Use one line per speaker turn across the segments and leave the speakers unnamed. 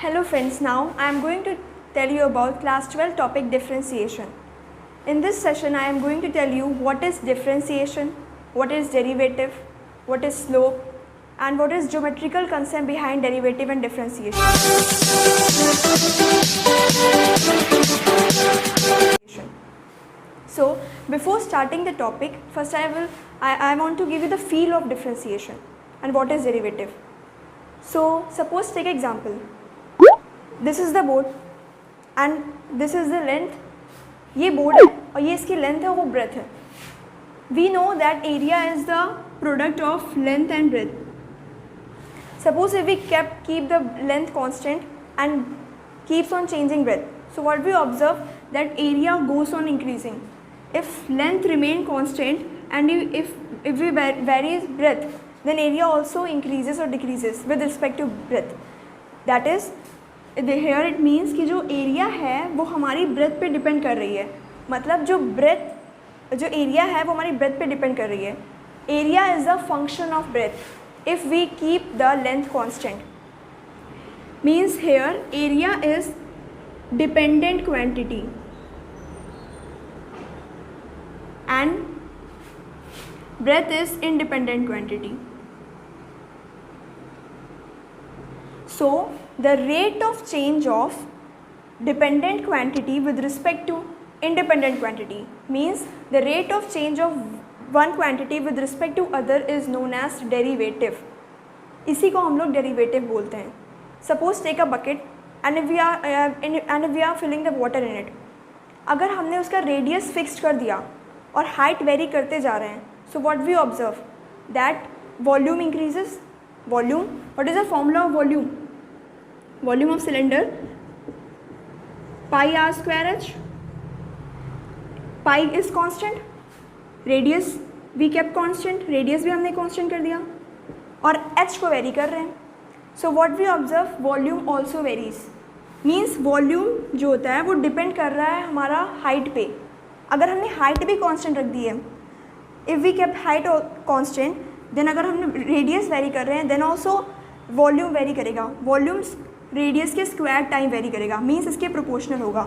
Hello friends, now I am going to tell you about class 12 topic differentiation. In this session I am going to tell you what is differentiation, what is derivative, what is slope and what is geometrical concept behind derivative and differentiation. So before starting the topic, first I want to give you the feel of differentiation and what is derivative. So suppose take example. This is the board and this is the length. ये board है और ये इसकी length है और वो breadth है. We know that area is the product of length and breadth. Suppose if we keep the length constant and keeps on changing breadth. So what we observe that area goes on increasing. If length remain constant and if we vary breadth, then area also increases or decreases with respect to breadth. That is, here it means कि जो area है वो हमारी breath पे depend कर रही है. मतलब जो एरिया है वो हमारी ब्रेथ पे डिपेंड कर रही है. Area is the function of breadth if we keep the length constant. Means here area is dependent quantity and breadth is independent quantity. So the rate of change of dependent quantity with respect to independent quantity means the rate of change of one quantity with respect to other is known as derivative. इसी को हम लोग derivative बोलते हैं. Suppose take a bucket and if we are filling the water in it. अगर हमने उसका radius fixed कर दिया और हाइट वेरी करते जा रहे हैं, so what we observe that volume increases. Volume, what is the formula of volume? Volume of cylinder pi r square h. Pi is constant, radius we kept constant, radius भी हमने constant कर दिया और H को very कर रहे हैं. So what we observe volume also varies. Means volume जो होता है वो डिपेंड कर रहा है हमारा हाइट पे. अगर हमने हाइट भी कांस्टेंट रख दी है, if we kept height constant, then अगर हम रेडियस वेरी कर रहे हैं देन ऑल्सो वॉल्यूम वेरी करेगा. वॉल्यूम्स रेडियस के स्क्वायर टाइम वेरी करेगा. मीन्स इसके प्रोपोर्शनल होगा.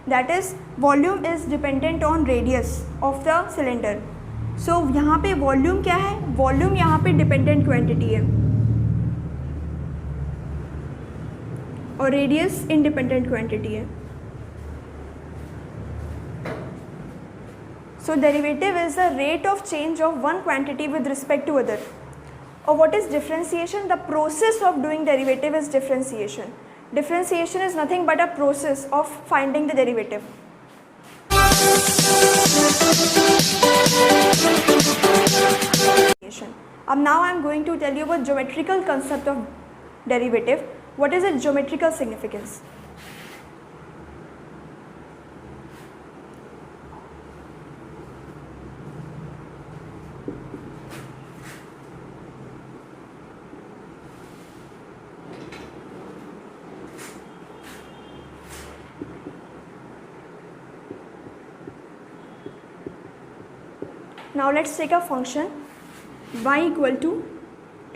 That is volume is dependent on radius of the cylinder. So यहाँ पे वॉल्यूम क्या है? वॉल्यूम यहाँ पे डिपेंडेंट क्वांटिटी है और रेडियस इंडिपेंडेंट क्वांटिटी है. So derivative is the rate of change of one quantity with respect to other. Or what is differentiation? The process of doing derivative is differentiation. Differentiation is nothing but a process of finding the derivative. Now I am going to tell you about geometrical concept of derivative. What is its geometrical significance? Now let's take a function y equal to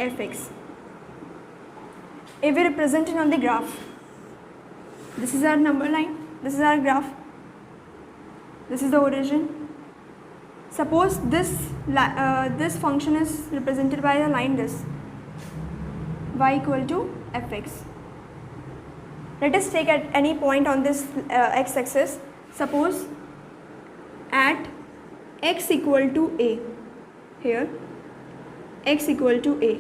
fx. If we represent it on the graph, this is our number line, this is our graph, this is the origin. Suppose this function is represented by a line this y equal to fx. Let us take at any point on this x-axis. Suppose at x equal to a, here x equal to a,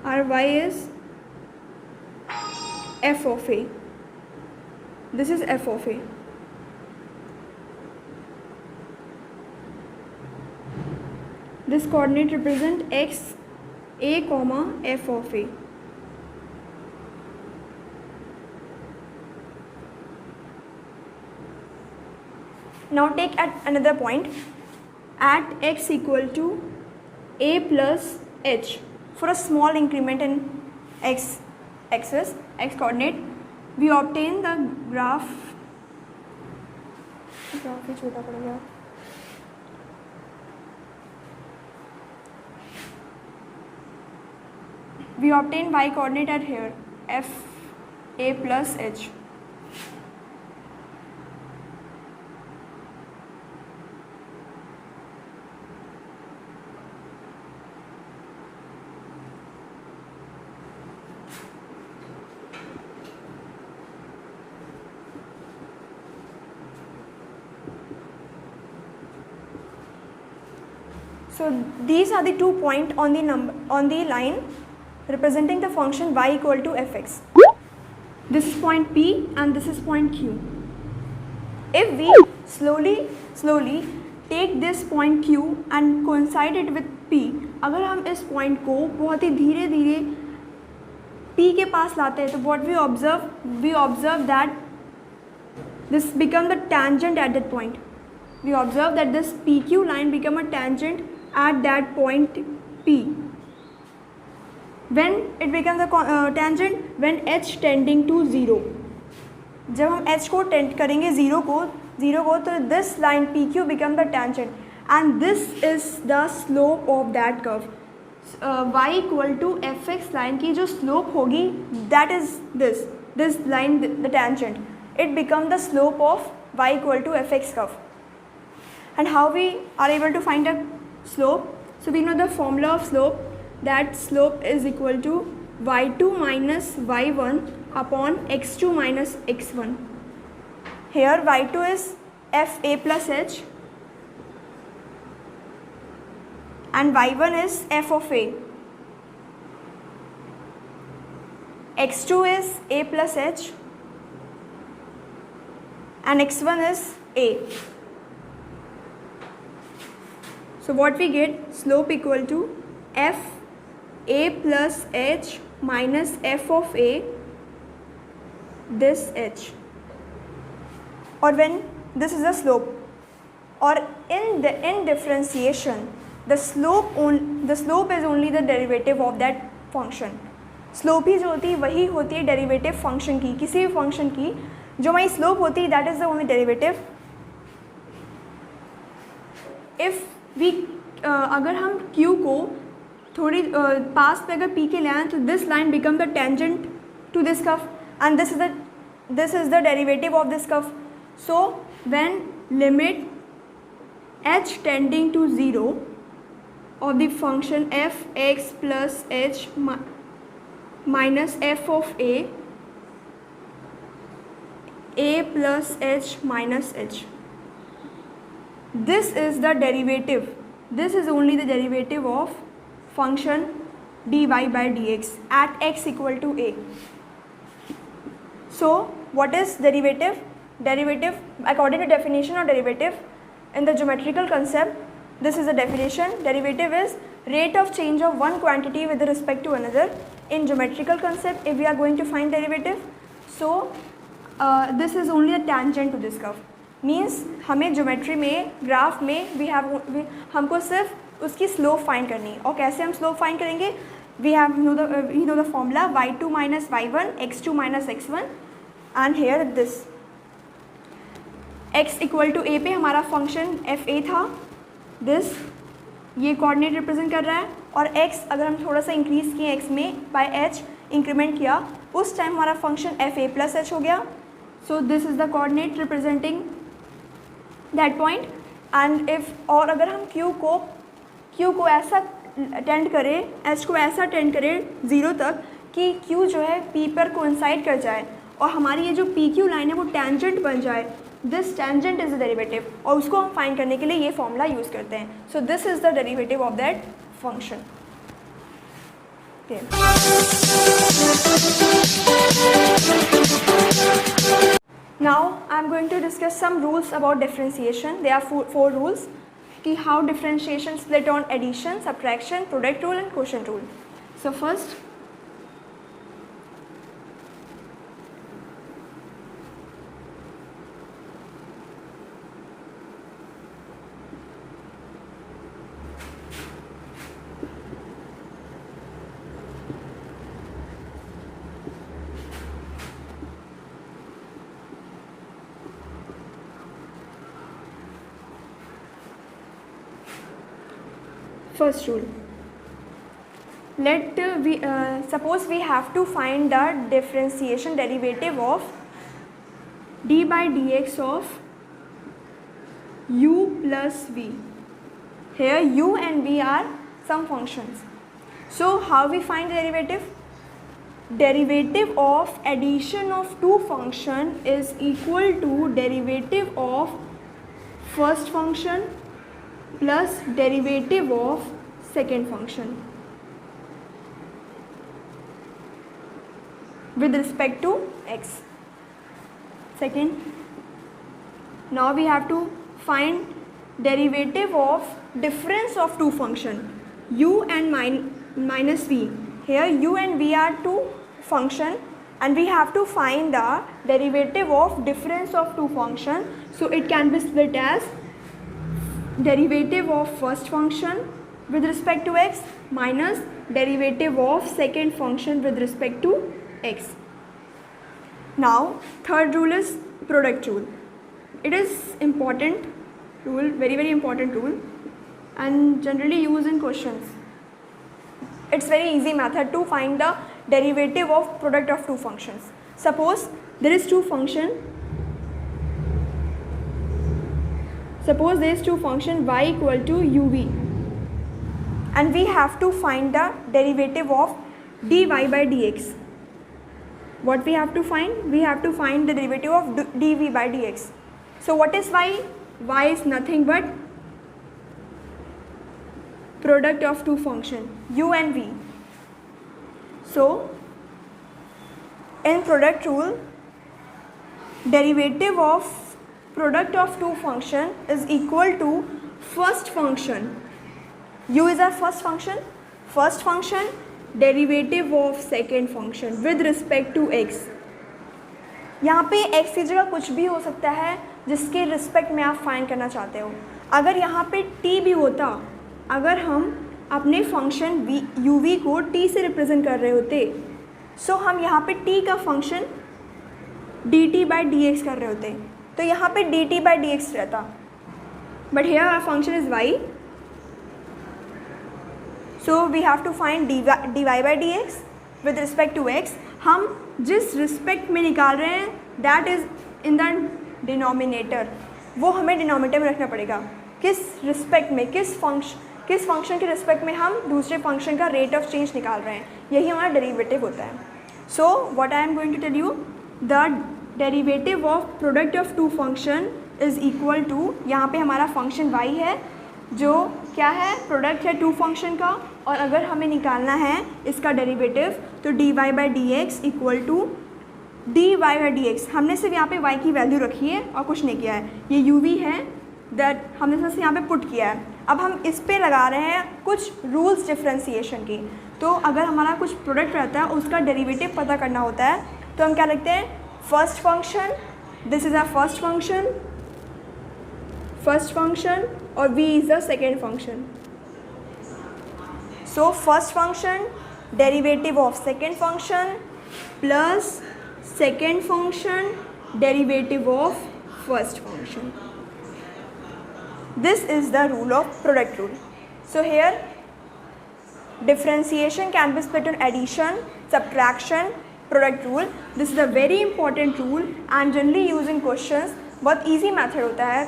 our y is f of a. This is f of a. This coordinate represent x a comma f of a. Now take at another point at x equal to a plus h. For a small increment in x axis, x coordinate, we obtain the graph. Graph ही छोटा पड़ गया. we obtain y coordinate at here f a plus h. So these are the 2 points on the line representing the function y equal to fx. This is point P and this is point Q. If we slowly take this point Q and coincide it with P, अगर हम इस point को बहुत ही धीरे धीरे P के पास लाते हैं तो what we observe that this become the tangent at that point. We observe that this PQ line become a tangent at that point P. When it becomes a tangent when h tending to 0. जब हम h को tend करेंगे zero को तो this line PQ become the tangent and this is the slope of that curve. Y equal to fx line की जो slope होगी that is this line the tangent. It become the slope of y equal to fx curve. And how we are able to find a slope? So we know the formula of slope, that slope is equal to y2 minus y1 upon x2 minus x1. Here y2 is fa plus h and y1 is f of a. x2 is a plus h and x1 is a. So what we get, slope equal to f a plus h minus f of a this h, or when this is a slope, or in differentiation the slope is only the derivative of that function. Slope ही जो होती है वही होती है derivative function की, किसी भी function की जो हमारी स्लोप होती है that is the only derivative. If we अगर हम Q को थोड़ी पास पे अगर P के ले आए तो this line become the tangent to this curve and this is the derivative of this curve. So when limit h tending to 0 of the function f x plus h minus f of a plus h minus h. This is the derivative. This is only the derivative of function dy by dx at x equal to a. So what is derivative? Derivative according to definition of derivative in the geometrical concept, this is the definition. Derivative is rate of change of one quantity with respect to another. In geometrical concept, if we are going to find derivative, so this is only a tangent to this curve. Means हमें geometry में graph में हमको सिर्फ उसकी slope find करनी है. और कैसे हम स्लोप फाइंड करेंगे? We know the formula y2 minus y1 x2 minus x1 and here this x equal to a पे हमारा फंक्शन fa था. दिस ये कोऑर्डिनेट रिप्रेजेंट कर रहा है और x अगर हम थोड़ा सा इंक्रीज किए x में बाय h इंक्रीमेंट किया उस टाइम हमारा फंक्शन fa प्लस h हो गया. So this is the coordinate representing that point. And if और अगर हम q को ऐसा टेंड करें, h को ऐसा टेंड करें 0 तक कि q जो है p पर कोइंसाइड कर जाए और हमारी ये जो pq लाइन है वो टेंजेंट बन जाए, this tangent is the derivative और उसको हम फाइंड करने के लिए ये फॉर्मूला यूज़ करते हैं. So this is the derivative of that function. Now I am going to discuss some rules about differentiation. There are four rules कि how differentiation split on addition, subtraction, product rule and quotient rule. So first, first rule, suppose we have to find the differentiation derivative of d by dx of u plus v. Here u and v are some functions. So how we find the derivative? Derivative of addition of two function is equal to derivative of first function plus derivative of second function with respect to x. Second, now we have to find derivative of difference of two function u and minus v. Here u and v are two function and we have to find the derivative of difference of two function. So it can be split as derivative of first function with respect to x minus derivative of second function with respect to x. Now third rule is product rule. It is important rule, very important rule, and generally used in questions. It's very easy method to find the derivative of product of two functions. Suppose there is two function. Suppose there is two function y equal to uv, and we have to find the derivative of dy by dx. What we have to find? We have to find the derivative of dv by dx. So what is y? Y is nothing but product of two function u and v. So in product rule, derivative of product of two function is equal to first function. U is our first function, derivative of second function with respect to x. यहाँ पे x की जगह कुछ भी हो सकता है जिसके रिस्पेक्ट में आप फाइंड करना चाहते हो. अगर यहाँ पे t भी होता, अगर हम अपने फंक्शन uv को t से रिप्रेजेंट कर रहे होते, सो हम यहाँ पे t का फंक्शन dt by dx कर रहे होते, तो यहाँ पे dt by dx रहता. But here our function is y, so we have to find dy by dx with respect to x. हम जिस रिस्पेक्ट में निकाल रहे हैं that is in the denominator, वो हमें डिनोमिनेटर में रखना पड़ेगा. किस रिस्पेक्ट में, किस फंक्शन के रिस्पेक्ट में हम दूसरे फंक्शन का रेट ऑफ चेंज निकाल रहे हैं, यही हमारा डेरिवेटिव होता है. So what I am going to tell you, the derivative of product of two function is equal to, यहाँ पे हमारा फंक्शन y है जो क्या है, प्रोडक्ट है टू फंक्शन का, और अगर हमें निकालना है इसका डेरिवेटिव तो dy by dx equal to dy by dx. हमने सिर्फ यहाँ पे y की वैल्यू रखी है और कुछ नहीं किया है. ये uv है दैट हमने सिर्फ यहाँ पे पुट किया है. अब हम इस पे लगा रहे हैं कुछ रूल्स डिफ्रेंसीशन की. तो अगर हमारा कुछ प्रोडक्ट रहता है उसका डेरिवेटिव पता करना होता है तो हम क्या लिखते हैं, first function, this is our first function और v is the second function. So first function derivative of second function plus second function derivative of first function. This is the rule of product rule. So here differentiation can be split on addition, subtraction, product rule. This is a very important rule and generally used in questions. बहुत easy method होता है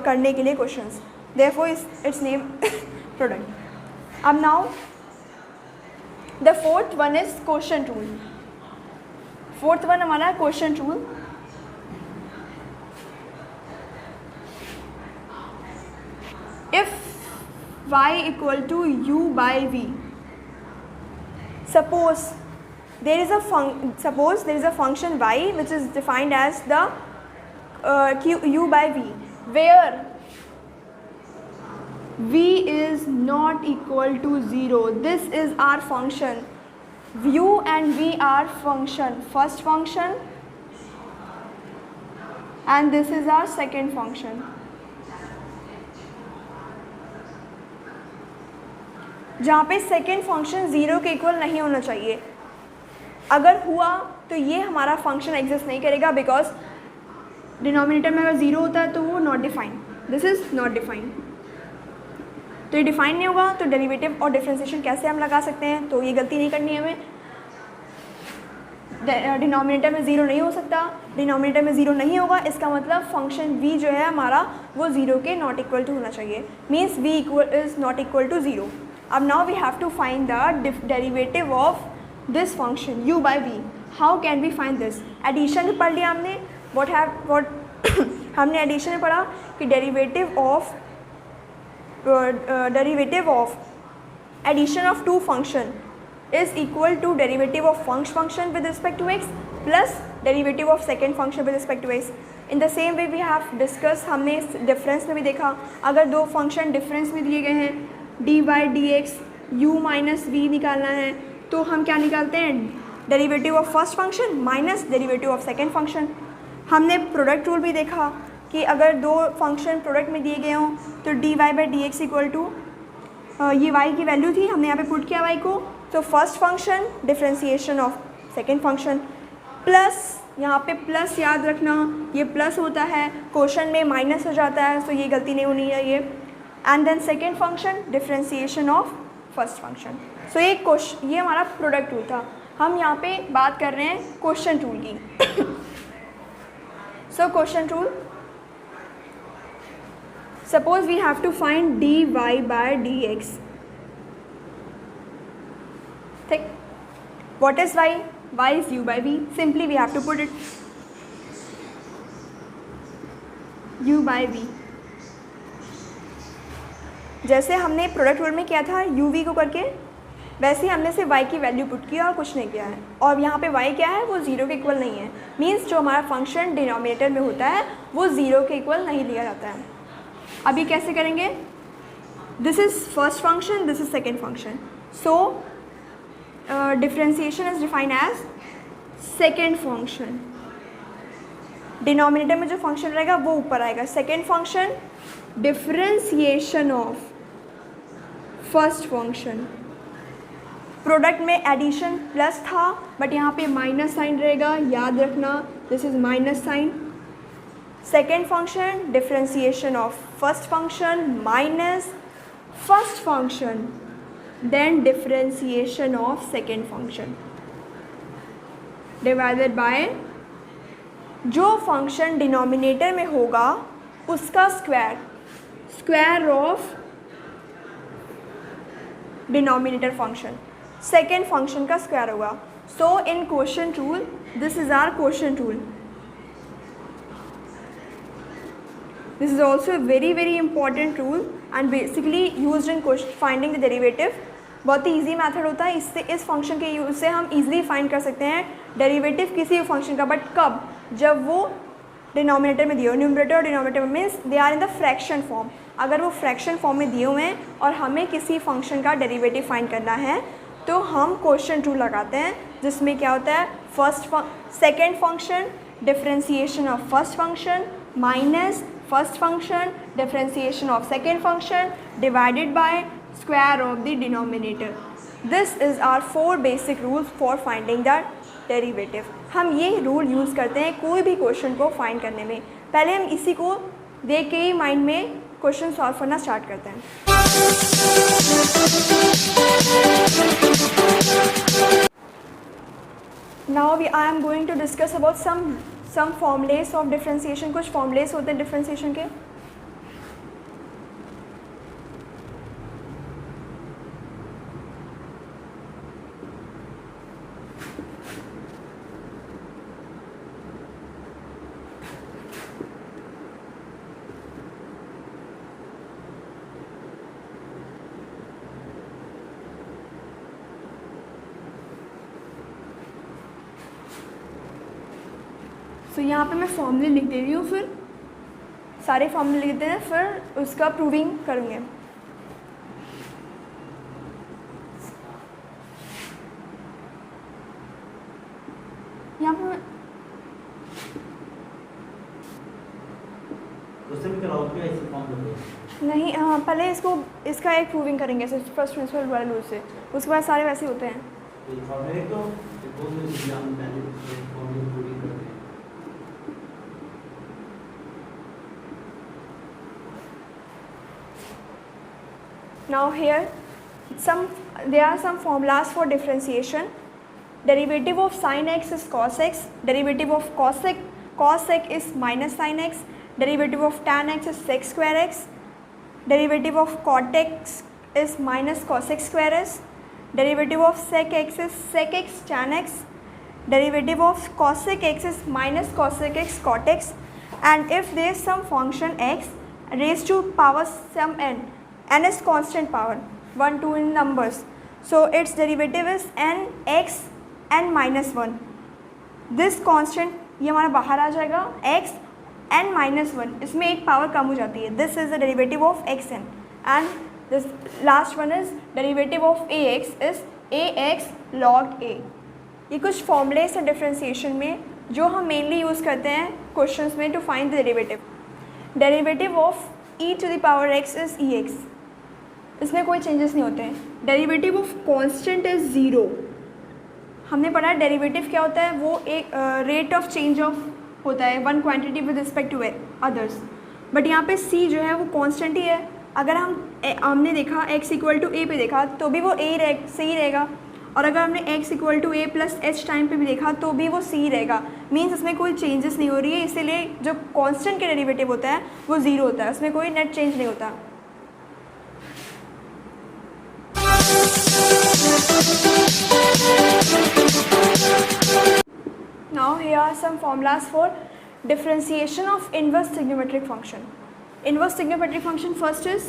करने के लिए questions. Therefore its name product. अब now the fourth one is quotient rule. Fourth one हमारा quotient rule. If y equal to u by v, suppose there is a function y which is defined as the u by v, where v is not equal to 0. This is our function. u and v are function, first function, and this is our second function. जहाँ पे second function zero के equal नहीं होना चाहिए. अगर हुआ तो ये हमारा फंक्शन एग्जिस्ट नहीं करेगा, बिकॉज डिनोमिनेटर में अगर ज़ीरो होता है तो वो not defined, this is not defined. तो ये डिफाइन नहीं होगा, तो डेरिवेटिव और डिफरेंशिएशन कैसे हम लगा सकते हैं, तो ये गलती नहीं करनी है हमें। डिनोमिनेटर में ज़ीरो नहीं हो सकता, डिनोमिनेटर में ज़ीरो नहीं होगा, इसका मतलब फंक्शन v जो है हमारा वो ज़ीरो के नॉट इक्वल टू होना चाहिए, means v is not equal to zero. अब now we have to find the derivative of this function u by v। How can we find this? Addition में पढ़ लिया हमने, हमने एडिशन में पढ़ा कि derivative of addition of two function is equal to derivative of first function with respect to x plus derivative of second function with respect to x. In the same way we have discussed, हमने इस difference में भी देखा, अगर दो function difference में दिए गए हैं dy dx u minus v निकालना है तो हम क्या निकालते हैं, derivative of first function minus derivative of second function. हमने प्रोडक्ट रूल भी देखा कि अगर दो फंक्शन प्रोडक्ट में दिए गए हों तो dy by dx equal to, ये y की वैल्यू थी, हमने यहाँ पे पुट किया y को, तो first function differentiation of second function plus, यहाँ पे प्लस याद रखना, ये प्लस होता है, क्वेश्चन में माइनस हो जाता है, तो ये गलती नहीं होनी चाहिए। And then second function differentiation of first function. So ये हमारा प्रोडक्ट रूल था। हम यहाँ पे बात कर रहे हैं क्वेश्चन रूल की। So question rule, suppose we have to find dy by dx। ठीक, what is y? Y is u by v. Simply we have to put it u by v। जैसे हमने प्रोडक्ट रूल में किया था u v को करके, वैसे ही हमने सिर्फ y की वैल्यू पुट किया और कुछ नहीं किया है। और यहाँ पे y क्या है, वो ज़ीरो के इक्वल नहीं है, मीन्स जो हमारा फंक्शन डिनोमिनेटर में होता है वो ज़ीरो के इक्वल नहीं लिया जाता है। अभी कैसे करेंगे, this is first function, this is second function, so differentiation is defined as second function. Denominator में जो फंक्शन रहेगा वो ऊपर आएगा, second function differentiation of first function. Product में एडिशन प्लस था बट यहाँ पे माइनस साइन रहेगा, याद रखना, this is minus sign. Second function differentiation of first function minus first function, then differentiation of second function divided by जो function denominator में होगा उसका square of denominator function, second function का स्क्वायर होगा। So in question rule, this is our question rule, this is also a very important rule and basically used in finding the derivative। बहुत ही easy method होता है, इससे इस function के use से हम इजीली फाइंड कर सकते हैं डेरिवेटिव किसी भी फंक्शन का, बट कब, जब वो डिनोमिनेटर में दिए हो। न्यूमरेटर और denominator means they are in the fraction form. अगर वो फ्रैक्शन फॉर्म में दिए हुए हैं और हमें किसी फंक्शन का डेरिवेटिव फाइंड करना है तो हम क्वेश्चन रूल लगाते हैं, जिसमें क्या होता है, second function differentiation of first function minus first function differentiation of second function divided by square of the denominator। This is our 4 basic rules for finding the derivative। हम ये रूल यूज़ करते हैं कोई भी क्वेश्चन को find करने में। पहले हम इसी को देख के ही माइंड में क्वेश्चन सॉल्व करना स्टार्ट करते हैं। Now I am going to discuss about some formulas of differentiation। कुछ formulas होते हैं differentiation के। तो यहाँ पे मैं फॉर्मूले लिख दे रही हूँ, फिर सारे फॉर्मूले लिख देते हैं, फिर उसका प्रूविंग करूँगे। यहाँ पे नहीं, हाँ पहले इसका एक प्रूविंग करेंगे फर्स्ट प्रिंसिपल वाले रूल से, उसके बाद सारे वैसे होते हैं। Now here there are some formulas for differentiation. Derivative of sin x is cos x, derivative of cos x is minus sin x, derivative of tan x is sec square x, derivative of cot x is minus cos x square s, derivative of sec x is sec x tan x, derivative of cosec x is minus cosec x cot x, and if there is some function x raised to power some n is constant power 1 2 in numbers, so its derivative is n x n minus 1. This constant ये हमारा बाहर आ जाएगा x n minus 1, इसमें एक power कम हो जाती है. This is the derivative of x n and this last one is derivative of a x is a x log a. ये कुछ फॉर्मूलेस हैं डिफ्रेंसिएशन में जो हम मेनली यूज़ करते हैं क्वेश्चंस में to find the derivative. Derivative of e to the power x is e x, इसमें कोई चेंजेस नहीं होते हैं. Derivative of constant is 0. हमने पढ़ा है डेरिवेटिव क्या होता है, वो एक रेट ऑफ चेंज ऑफ होता है one quantity with respect to others, but यहाँ पे c जो है वो कांस्टेंट ही है. अगर हमने देखा x इक्वल टू a पे देखा तो भी वो a सही रहेगा, और अगर हमने x equal to a plus h time पे भी देखा तो भी वो c रहेगा. मीन्स इसमें कोई चेंजेस नहीं हो रही है, इसीलिए जो कांस्टेंट के डेरिवेटिव होता है वो 0 होता है, उसमें कोई नेट चेंज नहीं होता. Now here are some formulas for differentiation of inverse trigonometric function. Inverse trigonometric function, first is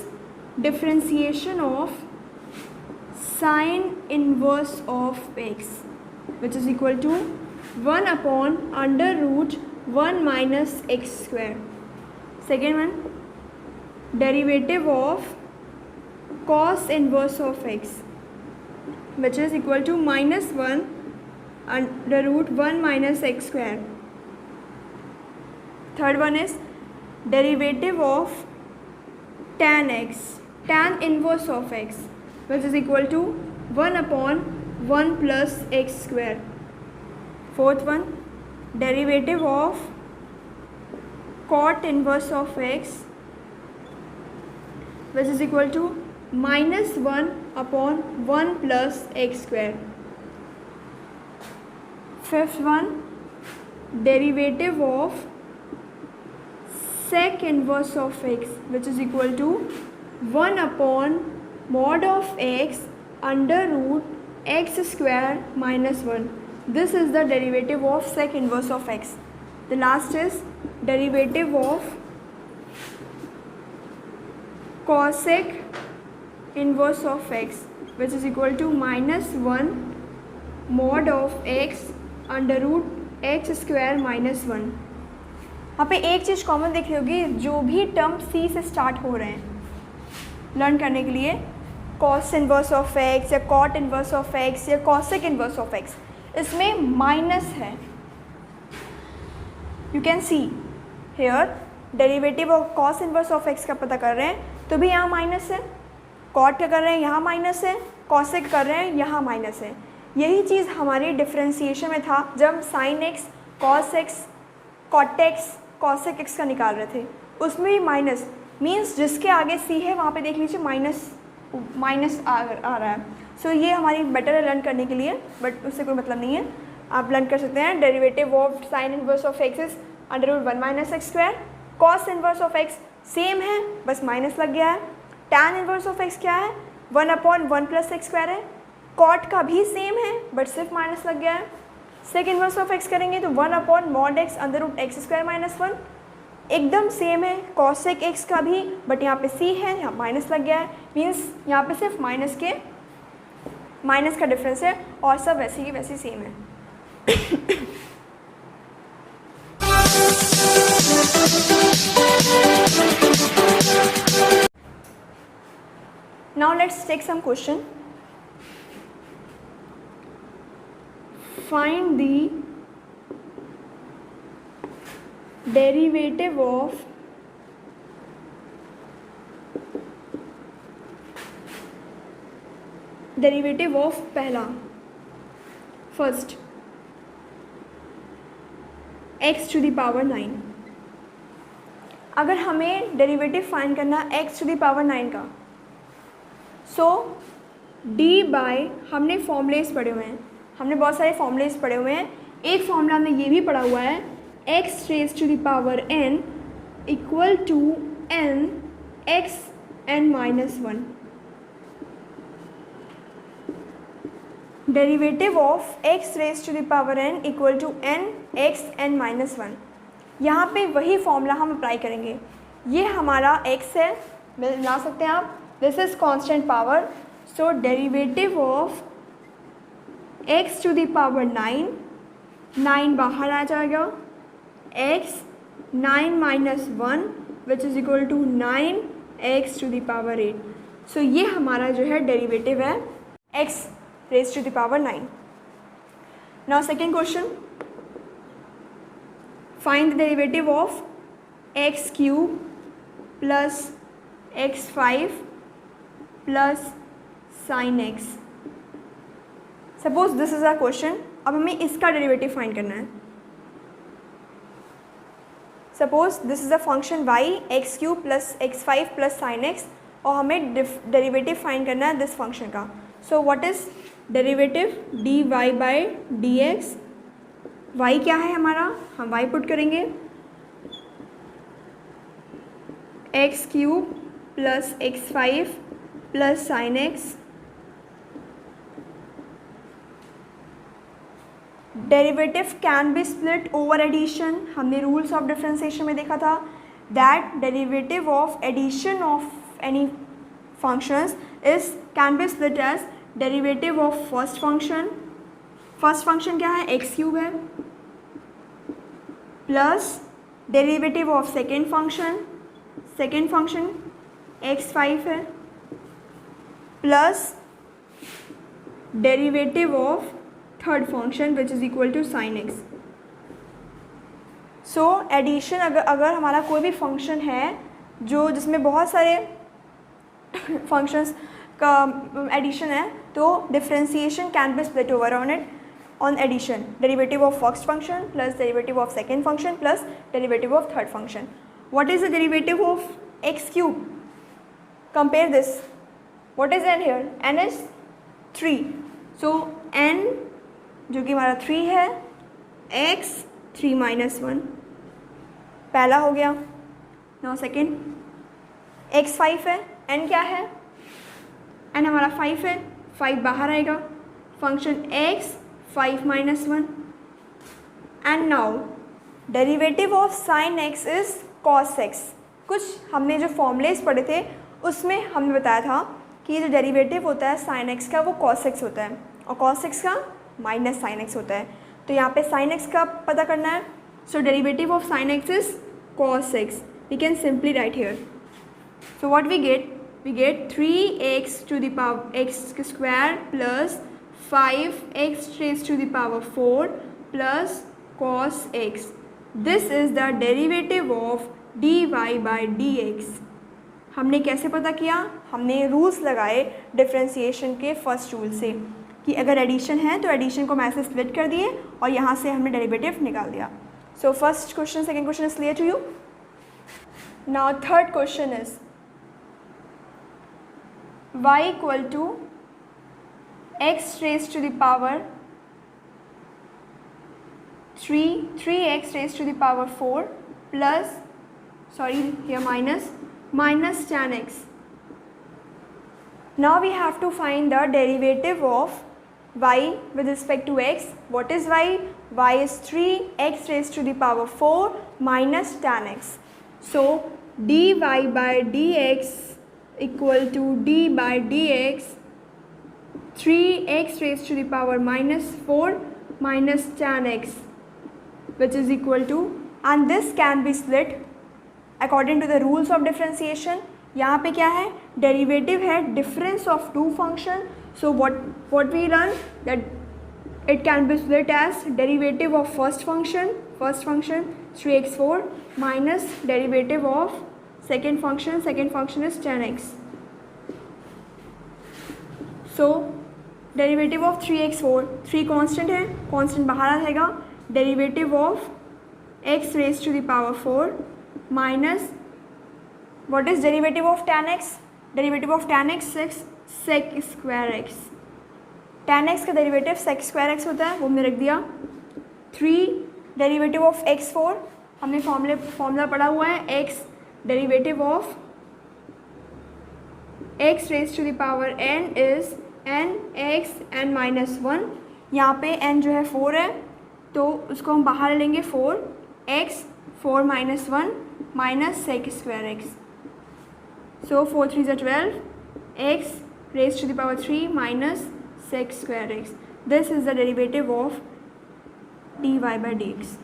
differentiation of sine inverse of x, which is equal to 1 upon under root 1 minus x square. Second one, derivative of cos inverse of x, which is equal to minus 1 under root 1 minus x square. Third one is derivative of tan x, tan inverse of x, which is equal to 1 upon 1 plus x square. Fourth one, derivative of cot inverse of x, which is equal to minus 1 upon 1 plus x square. Fifth one, derivative of sec inverse of x, which is equal to 1 upon mod of x under root x square minus 1. This is the derivative of sec inverse of x. The last is derivative of cosec inverse of x, which is equal to minus 1 mod of x under root x square minus 1. यहाँ पे एक चीज़ common दिख रही होगी, जो भी term c से start हो रहे हैं लर्न करने के लिए, कॉस इन्वर्स ऑफ एक्स या कॉट इन्वर्स ऑफ एक्स या कॉसेक इन्वर्स ऑफ एक्स, इसमें माइनस है. You can see here derivative of cos inverse of x का पता कर रहे हैं तो भी यहाँ माइनस है, कॉट का कर रहे हैं यहाँ माइनस है, कॉसेक कर रहे हैं यहाँ माइनस है. यही चीज़ हमारी डिफ्रेंसिएशन में था जब sine x cos x cot x cosec x का निकाल रहे थे, उसमें भी माइनस. मीन्स जिसके आगे सी है वहाँ पे देख लीजिए माइनस आ रहा है. सो ये हमारी बेटर है लर्न करने के लिए, बट उससे कोई मतलब नहीं है. आप लर्न कर सकते हैं derivative of sine inverse of x is under root 1 minus x square. Cos inverse of x same है, बस माइनस लग गया है. टैन इनवर्स ऑफ एक्स क्या है, 1 अपॉन 1 प्लस एक्स स्क्वायर है. कॉट का भी सेम है बट सिर्फ माइनस लग गया है. सेक इनवर्स ऑफ एक्स करेंगे तो 1 upon mod x under root x square minus 1, एकदम सेम है. कॉसेक एक्स का भी, बट यहाँ पे सी है, यहाँ माइनस लग गया है. मीन्स यहाँ पे सिर्फ माइनस का डिफरेंस है और सब वैसे ही वैसे सेम है. Now let's take some question. Find the derivative of पहला, first x to the power 9. अगर हमें डेरिवेटिव फाइंड करना x टू द पावर 9 का, सो डी बाय, हमने फॉर्मूलेस पढ़े हुए हैं, हमने बहुत सारे फॉर्मूलेस पढ़े हुए हैं। एक फॉर्मूला हमने ये भी पढ़ा हुआ है, x raise to the power n equal to n x n minus 1। Derivative of x raise to the power n equal to n x n minus 1। यहाँ पे वही फॉर्मूला हम अप्लाई करेंगे। ये हमारा x है, मिला सकते हैं आप, this is constant power, so derivative of x to the power 9, 9 बाहर आ जाएगा, x 9 minus 1 which is equal to 9 x to the power 8। सो ये हमारा जो है डेरिवेटिव है x raise to the power 9। Now second question, find the derivative of x cube plus x5 plus sine x. Suppose this is a question, अब हमें इसका derivative find करना है। Suppose this is a function y x cube plus x5 plus sine x, और हमें derivative find करना है this function का। So what is derivative dy by dx। y क्या है हमारा, हम y पुट करेंगे, x cube plus x5 plus sine x. Derivative can be split over addition, हमने रूल्स ऑफ डिफरेंशिएशन में देखा था that derivative of addition of any functions is can be split as derivative of first function, first function क्या है, x cube है, plus derivative of second function, second function x5 है, plus derivative of third function which is equal to sine x. So addition, अगर हमारा कोई भी function है जो जिसमें बहुत सारे फंक्शंस का एडिशन है, तो differentiation can be split over on it on addition, derivative of first function plus derivative of second function plus derivative of third function. What is the derivative of x cube, compare this, what is n here, n is 3, so n जो कि हमारा 3 है, x 3 minus 1, पहला हो गया। Now second, x5 है, n क्या है, n हमारा 5 है, 5 बाहर आएगा, function x 5 minus 1। And now derivative of sine x is cos x। कुछ हमने जो फॉर्मूलेस पढ़े थे उसमें हमने बताया था कि जो डेरिवेटिव होता है साइन x का वो cos x होता है, और cos x का माइनस साइन x होता है। तो यहाँ पे साइन x का पता करना है, so derivative of sine x is cos x। We can simply write here, so what we get 3x to the power x square plus 5x raised to the power 4 plus cos x. This is the derivative of dy by dx. हमने कैसे पता किया, हमने rules लगाए differentiation के first rule से कि अगर एडिशन है तो एडिशन को मैं ऐसे स्प्लिट कर दिए और यहाँ से हमने डेरिवेटिव निकाल दिया। So first question, second question is clear to you. Now third question is y equal to x raised to the power 3x raised to the power 4 plus, sorry here minus tan x. Now we have to find the derivative of y with respect to x. What is y? Y is 3x raised to the power 4 minus tan x. So dy by dx equal to d by dx 3x raised to the power minus 4 minus tan x which is equal to, and this can be split according to the rules of differentiation. यहाँ पे क्या है, derivative है difference of two function, so what we learn that it can be split as derivative of first function 3x4 minus derivative of second function is tan x. So derivative of 3x4, 3 constant है, constant बाहर आ जाएगा, derivative of x raise to the power 4 minus what is derivative of tan x, derivative of tan x sec square x. tan x का derivative sec square x होता है, वो हमने रख दिया। 3 डेरिवेटिव ऑफ x4, हमने फॉर्मूला पढ़ा हुआ है, x derivative of x raise to the power n is n x n minus 1। यहाँ पे n जो है 4 है, तो उसको हम बाहर लेंगे 4x 4 minus 1 minus sec square x. सो 4 3 ज़ा 12 x raised to the power 3 minus sec square x. This is the derivative of dy by dx.